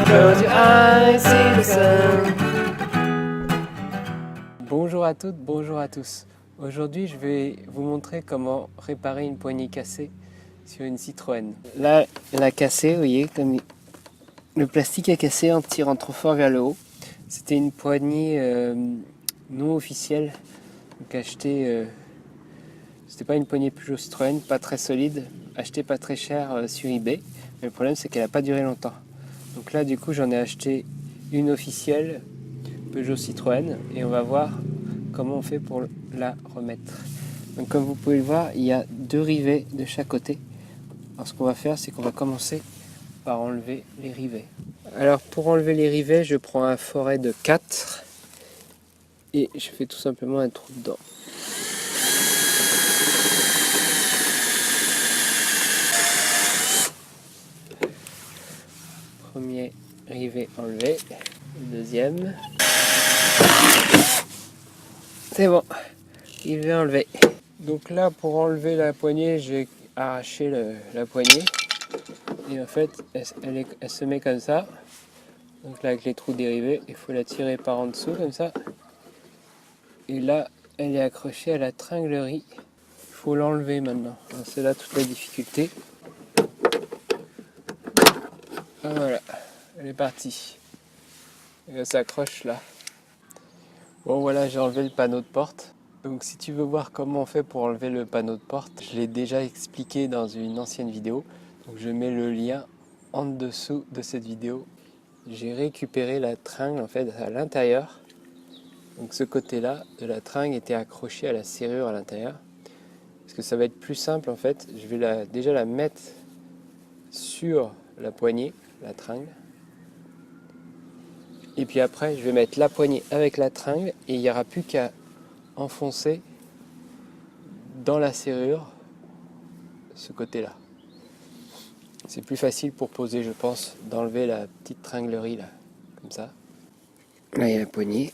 Close your eyes, see the sun. Bonjour à toutes, bonjour à tous. Aujourd'hui, je vais vous montrer comment réparer une poignée cassée sur une Citroën. Là, elle a cassé, vous voyez, comme le plastique a cassé en tirant trop fort vers le haut. C'était une poignée non officielle, donc achetée. C'était pas une poignée Peugeot Citroën, pas très solide, achetée pas très cher sur eBay. Mais le problème, c'est qu'elle n'a pas duré longtemps. Donc là, du coup, j'en ai acheté une officielle Peugeot Citroën et on va voir comment on fait pour la remettre. Donc comme vous pouvez le voir, il y a deux rivets de chaque côté. Alors ce qu'on va faire, c'est qu'on va commencer par enlever les rivets. Alors pour enlever les rivets, je prends un forêt de 4 et je fais tout simplement un trou dedans. Premier rivet enlevé, deuxième. C'est bon, rivet enlevé. Donc là, pour enlever la poignée, j'ai arraché la poignée. Et en fait, elle se met comme ça. Donc là, avec les trous dérivés, il faut la tirer par en dessous, comme ça. Et là, elle est accrochée à la tringlerie. Il faut l'enlever maintenant. C'est là toute la difficulté. Ah, voilà, elle est partie. Elle s'accroche là. Bon voilà, j'ai enlevé le panneau de porte. Donc si tu veux voir comment on fait pour enlever le panneau de porte, je l'ai déjà expliqué dans une ancienne vidéo. Donc je mets le lien en dessous de cette vidéo. J'ai récupéré la tringle en fait à l'intérieur. Donc ce côté-là de la tringle était accroché à la serrure à l'intérieur. Parce que ça va être plus simple en fait. Je vais déjà la mettre sur la poignée, la tringle. Et puis après, je vais mettre la poignée avec la tringle et il n'y aura plus qu'à enfoncer dans la serrure ce côté-là. C'est plus facile pour poser, je pense, d'enlever la petite tringlerie là, comme ça. Là, il y a la poignée.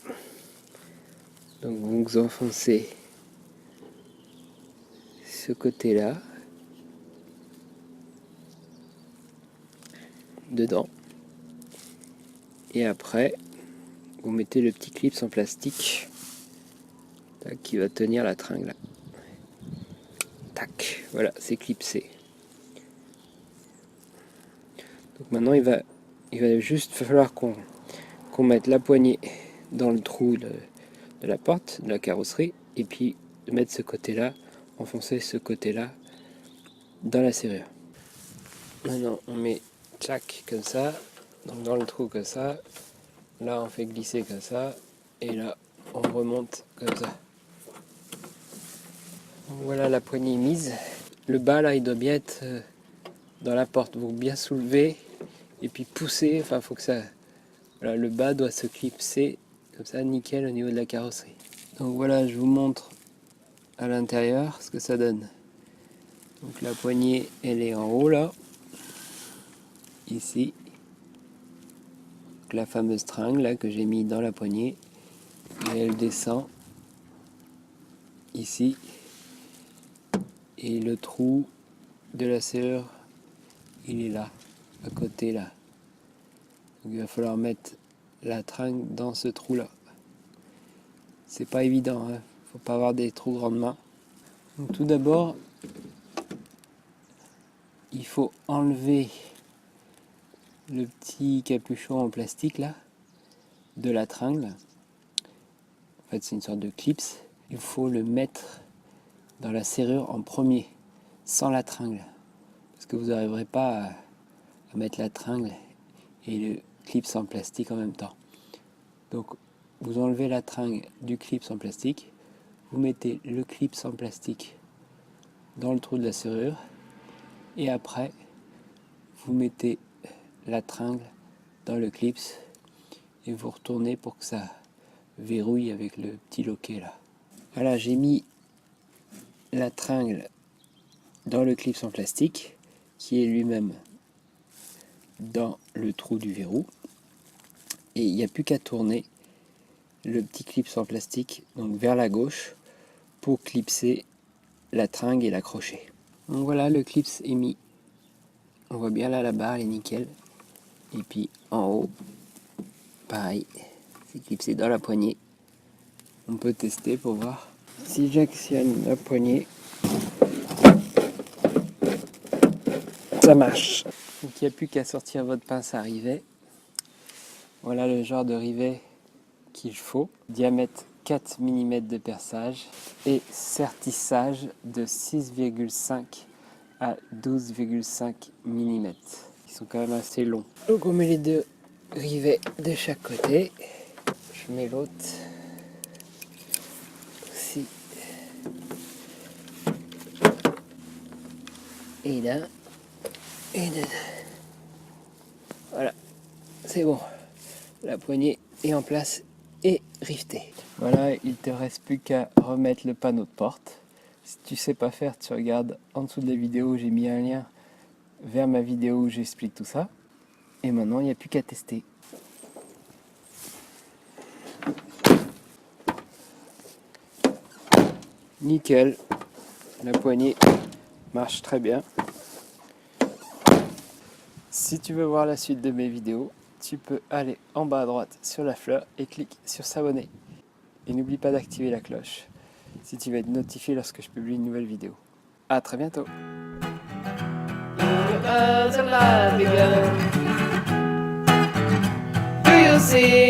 Donc vous enfoncez ce côté-là dedans. Et après, vous mettez le petit clip en plastique qui va tenir la tringle. Tac, voilà, c'est clipsé. Donc maintenant, il va juste falloir qu'on mette la poignée dans le trou de la porte, de la carrosserie, et puis de mettre ce côté-là, enfoncer ce côté-là dans la serrure. Maintenant, on met tchac comme ça, donc dans le trou comme ça. Là, on fait glisser comme ça, et là, on remonte comme ça. Donc voilà la poignée mise. Le bas là, il doit bien être dans la porte. Vous bien soulever et puis pousser. Enfin, faut que ça. Voilà, le bas doit se clipser comme ça, nickel au niveau de la carrosserie. Donc voilà, je vous montre à l'intérieur ce que ça donne. Donc la poignée, elle est en haut là, ici. Donc, la fameuse tringle là que j'ai mis dans la poignée, et elle descend ici. Et le trou de la serrure, il est là, à côté là. Donc il va falloir mettre la tringle dans ce trou là. C'est pas évident, hein. Faut pas avoir des trop grandes mains. Donc tout d'abord, il faut enlever le petit capuchon en plastique là de la tringle. En fait, c'est une sorte de clips. Il faut le mettre dans la serrure en premier, sans la tringle, parce que vous n'arriverez pas à mettre la tringle et le clips en plastique en même temps. Donc, vous enlevez la tringle du clips en plastique, vous mettez le clips en plastique dans le trou de la serrure, et après, vous mettez la tringle dans le clips et vous retournez pour que ça verrouille avec le petit loquet là. Voilà, j'ai mis la tringle dans le clips en plastique qui est lui-même dans le trou du verrou, et il n'y a plus qu'à tourner le petit clips en plastique donc vers la gauche pour clipser la tringle et l'accrocher. Donc voilà, le clips est mis. On voit bien là la barre, elle est nickel. Et puis en haut, pareil, c'est clipsé dans la poignée. On peut tester pour voir. Si j'actionne la poignée, ça marche. Donc il n'y a plus qu'à sortir votre pince à rivet. Voilà le genre de rivet qu'il faut. Diamètre 4 mm de perçage et sertissage de 6,5 à 12,5 mm. Ils sont quand même assez longs. Donc on met les deux rivets de chaque côté. Je mets l'autre aussi. Et là. Et là. Voilà. C'est bon. La poignée est en place et rivetée. Voilà, il te reste plus qu'à remettre le panneau de porte. Si tu sais pas faire, tu regardes en dessous de la vidéo, j'ai mis un lien vers ma vidéo où j'explique tout ça. Et maintenant, il n'y a plus qu'à tester. Nickel, la poignée marche très bien. Si tu veux voir la suite de mes vidéos, tu peux aller en bas à droite sur la fleur et clique sur s'abonner. Et n'oublie pas d'activer la cloche si tu veux être notifié lorsque je publie une nouvelle vidéo. A très bientôt. Do you see